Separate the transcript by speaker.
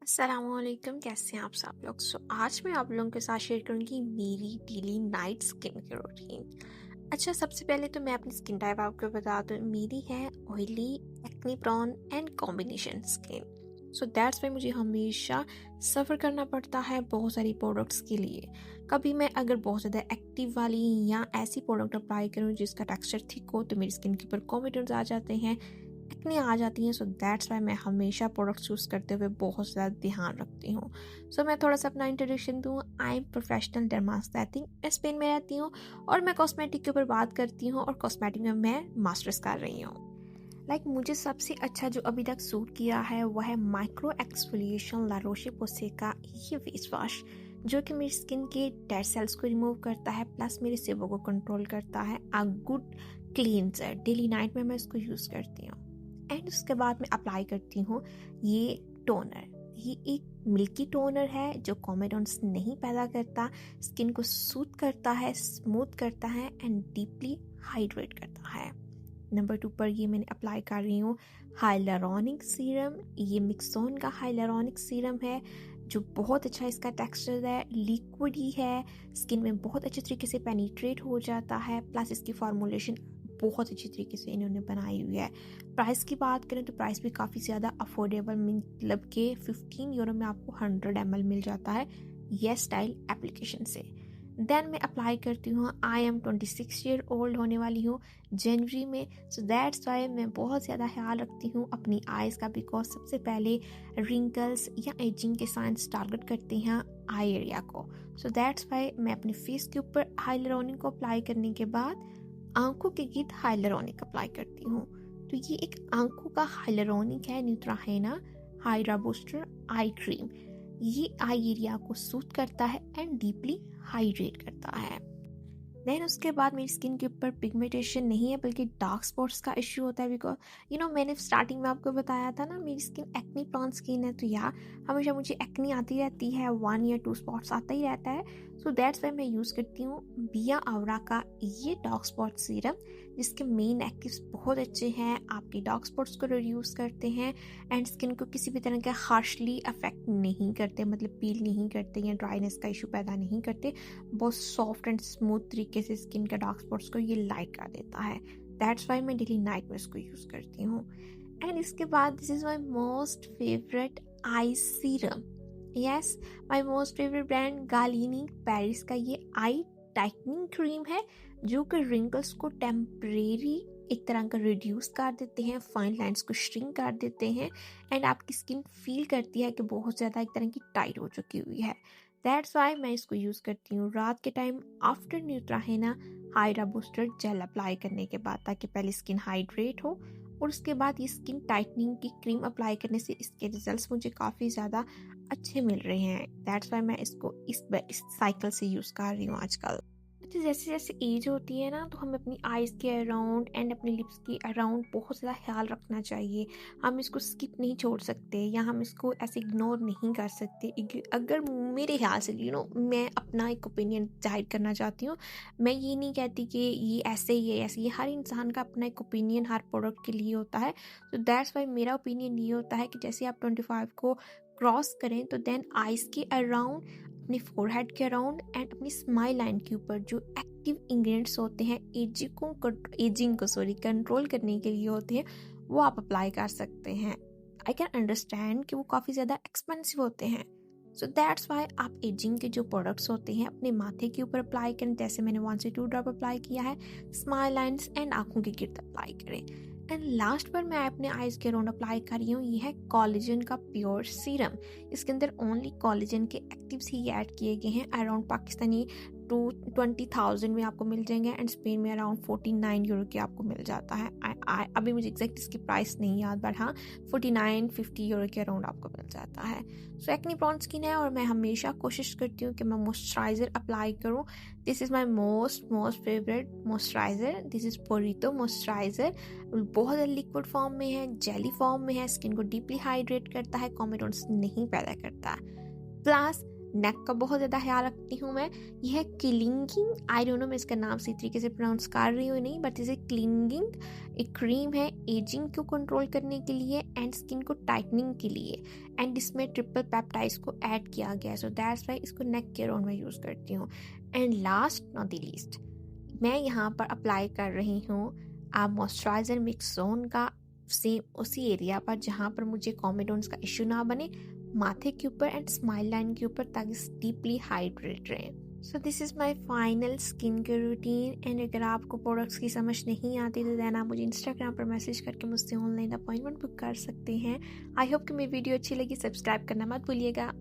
Speaker 1: अस्सलामुअलैकुम, कैसे हैं आप सब लोग। आज मैं आप लोगों के साथ शेयर करूंगी मेरी daily night skin care routine. अच्छा, सबसे पहले तो मैं अपनी स्किन टाइप आपको बता दूं। मेरी है oily, acne prone and combination skin. So that's why मुझे हमेशा सफ़र करना पड़ता है बहुत सारी प्रोडक्ट्स के लिए। कभी मैं अगर बहुत ज़्यादा एक्टिव वाली या ऐसी प्रोडक्ट अप्लाई करूँ जिसका टेक्सचर थिक हो तो मेरी स्किन के ऊपर कॉम्बिनेशंस आ जाते हैं, एक्ने आ जाती हैं। सो दैट्स वाई मैं हमेशा प्रोडक्ट चूज़ करते हुए बहुत ज़्यादा ध्यान रखती हूँ। सो मैं थोड़ा सा अपना इंट्रोडक्शन दूँ। आई एम प्रोफेशनल डर्मास्थेटिक, मैं स्पेन में रहती हूँ और मैं कॉस्मेटिक के ऊपर बात करती हूँ और कॉस्मेटिक में मैं मास्टर्स कर रही हूँ। मुझे सबसे अच्छा जो अभी तक सूट किया है वह है माइक्रो एक्सफोलिएशन ला रोशे पोसे का ये फेस वॉश, जो कि मेरी स्किन के डेड सेल्स को रिमूव करता है प्लस मेरे सेबों को कंट्रोल करता है। A good cleanser, daily night में मैं इसको यूज़ करती हूँ। एंड उसके बाद मैं अप्लाई करती हूँ ये टोनर। ये एक मिल्की टोनर है जो कॉमेडोन्स नहीं पैदा करता, स्किन को सूथ करता है, स्मूथ करता है एंड डीपली हाइड्रेट करता है। नंबर 2 पर ये मैंने अप्लाई कर रही हूँ हाइलुरोनिक सीरम। ये मिक्सोन का हाइलुरोनिक सीरम है जो बहुत अच्छा इसका टेक्सचर है, लिक्विड ही है, स्किन में बहुत अच्छे तरीके से पेनिट्रेट हो जाता है प्लस इसकी फॉर्मुलेशन बहुत अच्छी तरीके से इन्होंने बनाई हुई है। प्राइस की बात करें तो प्राइस भी काफ़ी ज़्यादा अफोर्डेबल, मतलब कि 15 यूरो में आपको 100 ml मिल जाता है ये स्टाइल एप्लीकेशन से। देन मैं अप्लाई करती हूँ। आई एम 26 ईयर ओल्ड होने वाली हूँ जनवरी में। सो दैट्स वाई मैं बहुत ज़्यादा ख्याल रखती हूँ अपनी आइज़ का, बिकॉज सबसे पहले रिंकल्स या एजिंग के साइंस टारगेट करते हैं आई एरिया को। सो दैट्स वाई मैं अपने फेस के ऊपर हाइलुरोनिक को अप्लाई करने के बाद आंखों के गीत हाइलुरोनिक अप्लाई करती हूँ। तो ये एक आंखों का हाइलुरोनिक है, न्यूट्राहेना हाइड्रा बूस्टर आई क्रीम। ये आई एरिया को सूथ करता है एंड डीपली हाइड्रेट करता है। देन उसके बाद मेरी स्किन के ऊपर पिगमेंटेशन नहीं है बल्कि डार्क स्पॉट्स का इश्यू होता है, बिकॉज मैंने स्टार्टिंग में आपको बताया था ना मेरी स्किन एक्नी प्रोन स्किन है, तो हमेशा मुझे एक्नी आती रहती है, 1 या 2 स्पॉट्स आता ही रहता है। सो दैट्स वाई मैं यूज़ करती हूँ बिया आवरा का ये डार्क स्पॉट सीरम, जिसके मेन एक्टिव्स बहुत अच्छे हैं, आपकी डार्क स्पॉट्स को रिड्यूस करते हैं एंड स्किन को किसी भी तरह का हार्शली अफेक्ट नहीं करते, मतलब पील नहीं करते या ड्राइनेस का इशू पैदा नहीं करते। बहुत सॉफ्ट एंड स्मूथ तरीके से स्किन के डार्क स्पॉट्स को ये लाइट कर देता है। दैट्स वाई मैं डेली नाइट में इसको यूज़ करती हूँ। एंड इसके बाद this is my most favourite I serum. Yes, my most favourite brand Garnier Paris का ये आई टाइटनिंग क्रीम है, जो कि रिंकल्स को टेम्परेरी एक तरह का रिड्यूस कर देते हैं, फाइन लाइंस को श्रिंक कर देते हैं एंड आपकी स्किन फील करती है कि बहुत ज़्यादा एक तरह की टाइट हो चुकी हुई है। दैट्स वाई मैं इसको यूज़ करती हूँ रात के टाइम आफ्टर न्यूट्राहेना हाइड्रा बूस्टर जेल अप्लाई करने के बाद, ताकि पहले स्किन हाइड्रेट हो और उसके बाद ये स्किन टाइटनिंग की क्रीम अप्लाई करने से इसके रिजल्ट्स मुझे काफ़ी ज़्यादा अच्छे मिल रहे हैं। दैट्स वाई मैं इसको इस साइकिल से यूज़ कर रही हूँ आजकल। अच्छा, जैसे जैसे एज होती है ना तो हमें अपनी आइज़ के अराउंड एंड अपनी लिप्स के अराउंड बहुत ज़्यादा ख्याल रखना चाहिए। हम इसको स्किप नहीं छोड़ सकते या हम इसको ऐसे इग्नोर नहीं कर सकते। अगर मेरे ख्याल से मैं अपना एक ओपिनियन जाहिर करना चाहती हूँ। मैं ये नहीं कहती कि ये ऐसे ही है, ऐसे ही। हर इंसान का अपना एक ओपिनियन हर प्रोडक्ट के लिए होता है। तो दैट्स वाई मेरा ओपिनियन ये होता है कि जैसे आप 25 को क्रॉस करें तो देन आइज़ के अराउंड, अपने फोरहेड के अराउंड एंड अपनी स्माइल लाइन के ऊपर जो एक्टिव इंग्रेडिएंट्स होते हैं एजिंग को कंट्रोल करने के लिए होते हैं, वो आप अप्लाई कर सकते हैं। आई कैन अंडरस्टैंड कि वो काफ़ी ज़्यादा एक्सपेंसिव होते हैं। सो दैट्स वाई आप एजिंग के जो प्रोडक्ट्स होते हैं अपने माथे के ऊपर अप्लाई करें, जैसे मैंने 1 से 2 ड्रॉप अप्लाई किया है, स्माइल लाइन्स एंड आँखों के गिर्द अप्लाई करें। एंड लास्ट पर मैं अपने आइज़ के अराउंड अप्लाई कर रही हूँ, ये है कोलेजन का प्योर सीरम। इसके अंदर ओनली कोलेजन के एक्टिव्स ही ऐड किए गए हैं। अराउंड पाकिस्तानी 20,000 में आपको मिल जाएंगे एंड स्पेन में अराउंड 49 यूरो के आपको मिल जाता है। अभी मुझे एग्जैक्ट इसकी प्राइस नहीं याद, बट हाँ 49-50 यूरो के अराउंड आपको मिल जाता है। सो एक्नी प्रोन स्किन है और मैं हमेशा कोशिश करती हूँ कि मैं मॉइस्चराइज़र अप्लाई करूँ। This is my most favourite moisturiser. This is पोरितो मॉइस्चराइज़र। बहुत लिक्विड फॉर्म में है, जेली फॉर्म में है, स्किन को डीपली हाइड्रेट करता है, कॉमेडोन्स नहीं पैदा करता। प्लस नेक का बहुत ज़्यादा ख्याल रखती हूँ मैं। यह है क्लिंगिंग, आई डोंट नो मैं इसका नाम सही तरीके से प्रोनाउंस कर रही हूँ नहीं, बट इसे क्लिंगिंग एक क्रीम है एजिंग को कंट्रोल करने के लिए एंड स्किन को टाइटनिंग के लिए, एंड इसमें ट्रिपल पेप्टाइड्स को ऐड किया गया है, सो दैट्स वाई इसको नेक केयर ऑन में यूज़ करती हूँ। And last not the least, मैं यहाँ पर अप्लाई कर रही हूँ आप मॉइस्चराइज़र मिक्स जोन का, सेम उसी एरिया पर जहाँ पर मुझे कॉमेडोन्स का इश्यू ना बने, माथे के ऊपर एंड स्माइल लाइन के ऊपर, ताकि डीपली हाइड्रेट रहे। So this is my final skin care routine. And अगर आपको प्रोडक्ट्स की समझ नहीं आती तो देन आप मुझे इंस्टाग्राम पर मैसेज करके मुझसे ऑनलाइन अपॉइंटमेंट बुक कर सकते हैं। आई होप कि मेरी वीडियो अच्छी लगी, सब्सक्राइब करना मत भूलिएगा।